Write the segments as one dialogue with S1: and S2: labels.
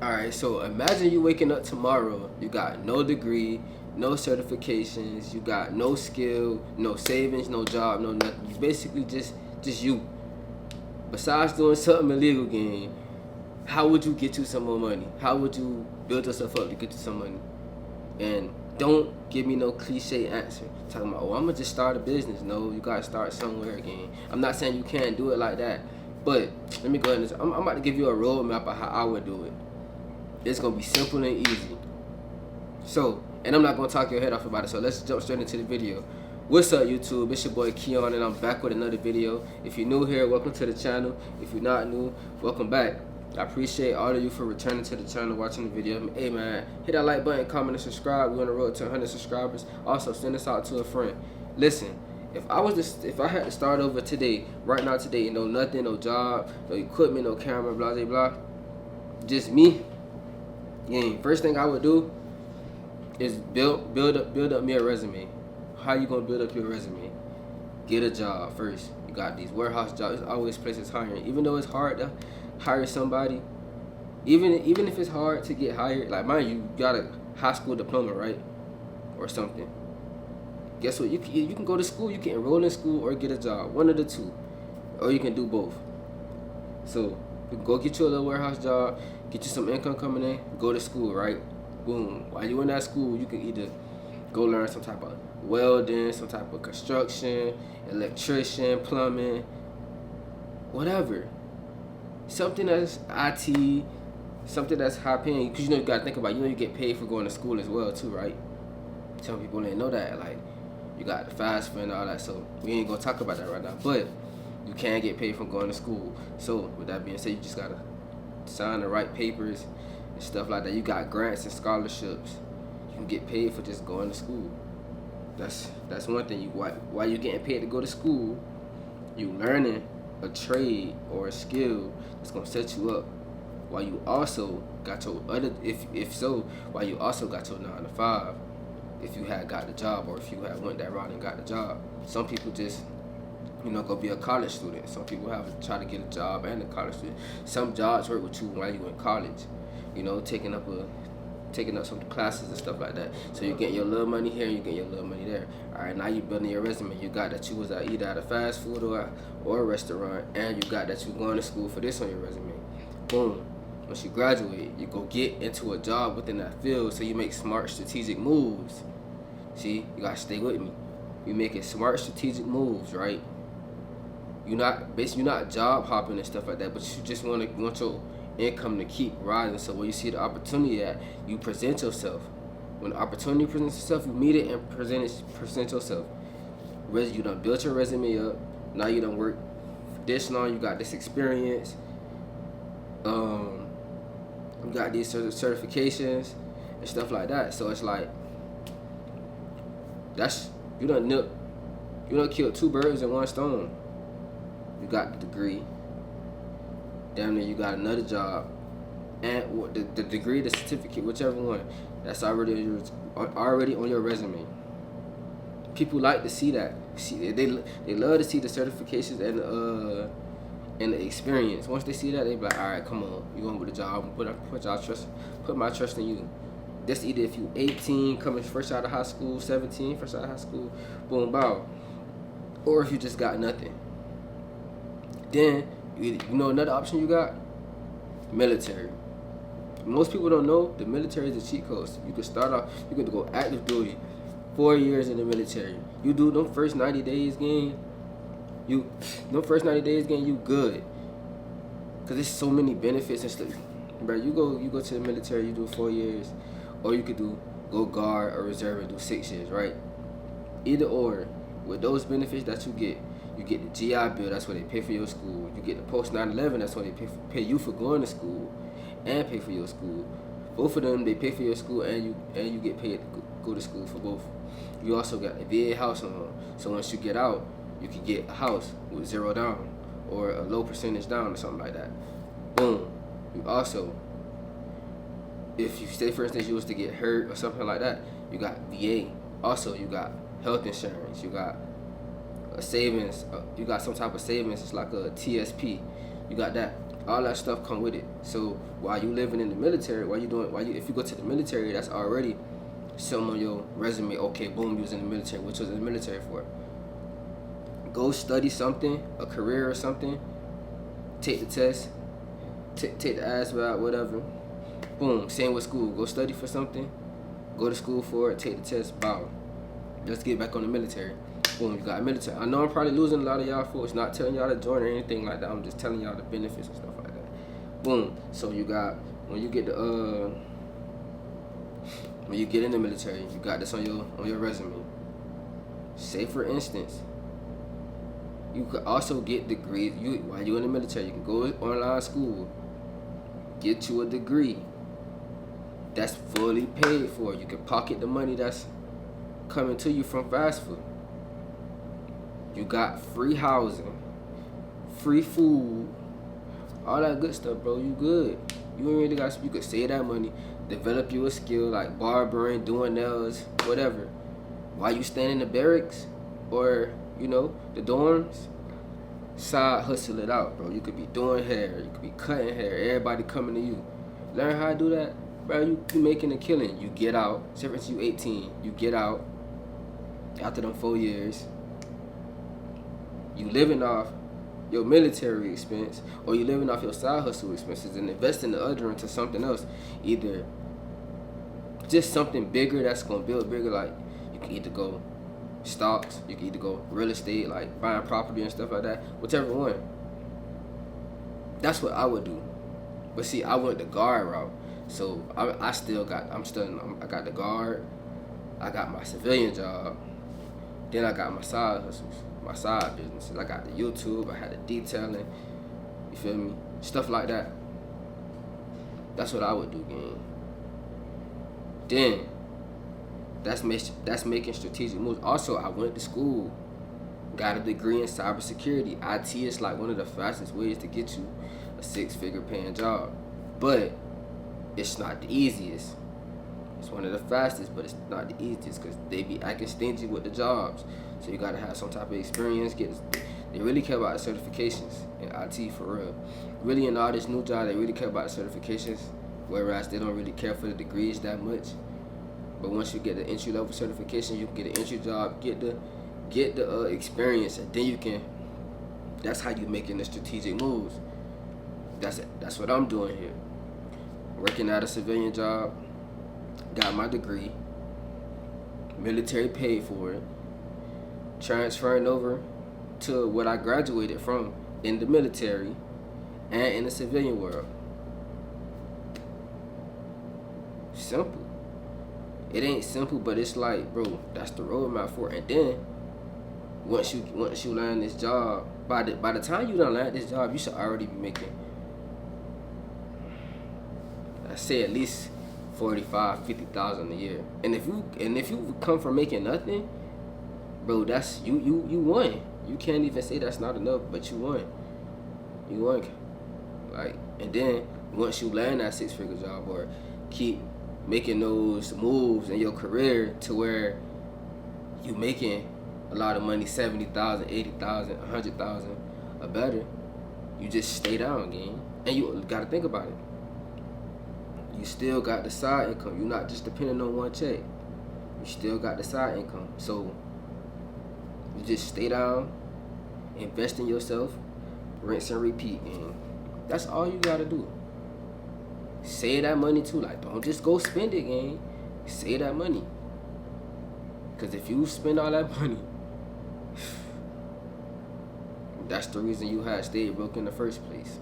S1: Alright, so imagine you waking up tomorrow, you got no degree, no certifications, you got no skill, no savings, no job, no nothing. You basically just you. Besides doing something illegal, gang, how would you get you some more money? How would you build yourself up to get you some money? And don't give me no cliche answer. Talking about, oh, I'm gonna just start a business. No, you gotta start somewhere again. I'm not saying you can't do it like that, but let me go ahead and I'm about to give you a roadmap of how I would do it. It's gonna be simple and easy. So, and I'm not gonna talk your head off about it. So let's jump straight into the video. What's up, YouTube? It's your boy Keon, and I'm back with another video. If you're new here, welcome to the channel. If you're not new, welcome back. I appreciate all of you for returning to the channel, watching the video. Hey man, hit that like button, comment, and subscribe. We're on the road to 100 subscribers. Also, send this out to a friend. Listen, if I had to start over today, right now today, no nothing, no job, no equipment, no camera, blah blah blah, just me. Yeah, first thing I would do is build up me a resume. How you gonna build up your resume? Get a job first. You got these warehouse jobs. There's always places hiring. Even though it's hard to hire somebody, even if it's hard to get hired, like mind you got a high school diploma, right? Or something. Guess what? You can go to school, you can enroll in school or get a job. One of the two. Or you can do both. So you go get you a little warehouse job, get you some income coming in, go to school, right? Boom. While you in that school, you can either go learn some type of welding, some type of construction, electrician, plumbing, whatever. Something that's IT, something that's high paying, because you gotta think about, you get paid for going to school as well too, right? Some people didn't know that, like you got the FAFSA and all that, so we ain't gonna talk about that right now, but you can get paid from going to school. So with that being said, you just gotta sign the right papers and stuff like that. You got grants and scholarships. You can get paid for just going to school. That's one thing. While you getting paid to go to school, you learning a trade or a skill that's gonna set you up. While you also got your other, while you also got your 9 to 5, if you had got the job, or if you had went that route and got the job. Some people just go be a college student. Some people have to try to get a job and a college student. Some jobs work with you while you in college, taking up some classes and stuff like that. So you get your little money here and you get your little money there. All right, now you building your resume. You got that you was either at a fast food or a restaurant, and you got that you going to school for this on your resume. Boom. Once you graduate, you go get into a job within that field, so you make smart strategic moves. See, you gotta stay with me. You making smart strategic moves, right? You're not job hopping and stuff like that, but you just want your income to keep rising. So when you see the opportunity at, you present yourself. When the opportunity presents itself, you meet it and present yourself. You done built your resume up. Now you done work this long. You got this experience. You got these certifications and stuff like that. So it's like you done killed 2 birds in 1 stone. You got the degree. Damn near you got another job, and the degree, the certificate, whichever one, that's already on your resume. People like to see that. They love to see the certifications and the experience. Once they see that, they be like, all right, come on, you going with the job? Put my trust in you. That's either if you 18, coming fresh out of high school, 17, fresh out of high school, boom, bow, or if you just got nothing. Then another option you got? Military. Most people don't know the military is a cheat code. You can start off, you can go active duty, 4 years in the military. You do them first 90 days, gang. You good. Cause there's so many benefits and stuff. Bro, you go to the military, you do 4 years, or you could go guard or reserve and do 6 years, right? Either or, with those benefits that you get the GI Bill, that's what they pay for your school. You get the post 9/11, that's what they pay you for going to school and pay for your school. Both of them, they pay for your school and you get paid to go to school for both. You also got a VA house loan. So once you get out, you can get a house with 0 down or a low percentage down or something like that. Boom. You also, if you say for instance you was to get hurt or something like that, you got VA. Also, you got health insurance. You got a savings. You got some type of savings. It's like a TSP. You got that. All that stuff come with it. So while you living in the military, if you go to the military, that's already some on your resume. Okay, boom, you was in the military. What was in the military for? Go study something, a career or something. Take the test, take the ASVAB, whatever. Boom, same with school. Go study for something, go to school for it, take the test, bow. Let's get back on the military. Boom, you got military. I know I'm probably losing a lot of y'all folks, not telling y'all to join or anything like that. I'm just telling y'all the benefits and stuff like that. Boom. So you got, when you get in the military, you got this on your resume. Say for instance, you could also get degrees. While you're in the military, you can go online school, get you a degree that's fully paid for. You can pocket the money that's coming to you from FAFSA. You got free housing, free food, all that good stuff, bro. You good. You ain't really got. You could save that money, develop you a skill like barbering, doing nails, whatever. While you stand in the barracks or the dorms, side hustle it out, bro. You could be doing hair, you could be cutting hair. Everybody coming to you. Learn how to do that, bro. You making a killing. You get out. Since you 18, you get out after them 4 years. You living off your military expense, or you living off your side hustle expenses and investing the other into something else. Either just something bigger that's gonna build bigger, like you can either go stocks, you can either go real estate, like buying property and stuff like that, whichever one. That's what I would do. But see, I went the guard route, so I got the guard, I got my civilian job, then I got my side hustles, my side businesses. I got the YouTube, I had the detailing, you feel me? Stuff like that. That's what I would do, gang. Then, that's making strategic moves. Also, I went to school, got a degree in cybersecurity. IT is like one of the fastest ways to get you a 6-figure paying job. But it's not the easiest. It's one of the fastest, but it's not the easiest because they be acting stingy with the jobs. So you gotta have some type of experience. They really care about the certifications in IT for real. Really in all this new job, they really care about the certifications, whereas they don't really care for the degrees that much. But once you get the entry level certification, you can get an entry job, get the experience, and then you can. That's how you making the strategic moves. That's what I'm doing here. Working at a civilian job, got my degree, military paid for it, transferring over to what I graduated from in the military and in the civilian world. Simple. It ain't simple, but it's like, bro, that's the roadmap for it. And then once you land this job, by the time you done land this job, you should already be making, I say, at least 45, 50,000 a year. And if you come from making nothing, bro, that's you won. You can't even say that's not enough, but you won. You won. Like, and then once you land that 6-figure job or keep making those moves in your career to where you making a lot of money, 70,000, 80,000, 100,000 or better, you just stay down, gang. And you gotta think about it. You still got the side income. You're not just depending on one check. You still got the side income. So you just stay down, invest in yourself, rinse and repeat, and that's all you gotta do. Save that money too. Like, don't just go spend it, gang. Save that money. Cause if you spend all that money, that's the reason you had stayed broke in the first place.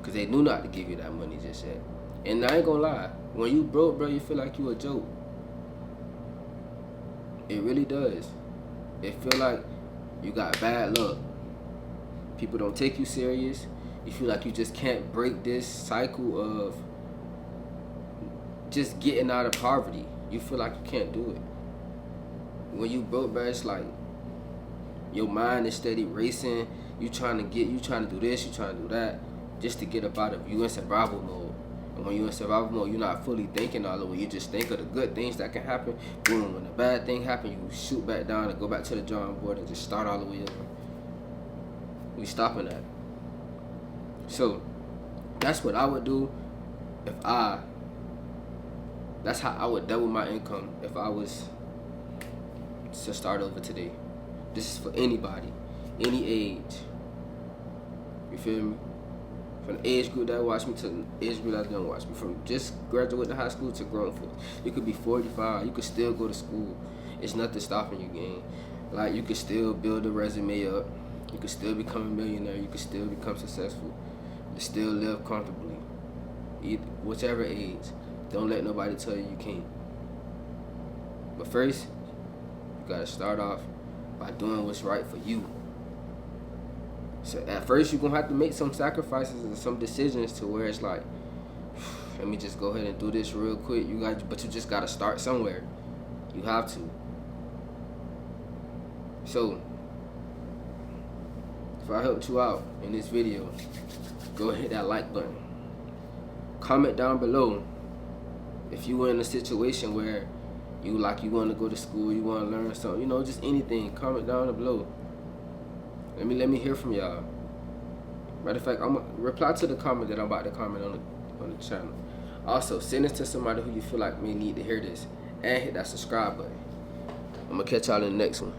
S1: Cause they knew not to give you that money just yet. And I ain't gonna lie, when you broke, bro, you feel like you a joke. It really does. It feel like you got bad luck. People don't take you serious. You feel like you just can't break this cycle of just getting out of poverty. You feel like you can't do it. When you broke, bro, it's like your mind is steady racing. You trying to do this, you trying to do that, just to get up out of you in survival mode. And when you're in survival mode, you're not fully thinking all the way. You just think of the good things that can happen. Boom, when the bad thing happen, you shoot back down and go back to the drawing board and just start all the way over. We stopping that. So, That's what I would do if I. That's how I would double my income if I was to start over today. This is for anybody, any age. You feel me? From the age group that watch me to the age group that don't watch me. From just graduating high school to grown folks. You could be 45. You could still go to school. It's nothing stopping you, gang. Like, you could still build a resume up. You could still become a millionaire. You could still become successful. You still live comfortably. Whichever age. Don't let nobody tell you you can't. But first, you gotta start off by doing what's right for you. So at first you're gonna have to make some sacrifices and some decisions to where it's like, let me just go ahead and do this real quick. But you just gotta start somewhere. You have to. So if I helped you out in this video, go and hit that like button. Comment down below if you were in a situation where you want to go to school, you want to learn something, just anything. Comment down below. Let me hear from y'all. Matter of fact, I'm gonna reply to the comment that I'm about to comment on the channel. Also, send this to somebody who you feel like may need to hear this, and hit that subscribe button. I'm gonna catch y'all in the next one.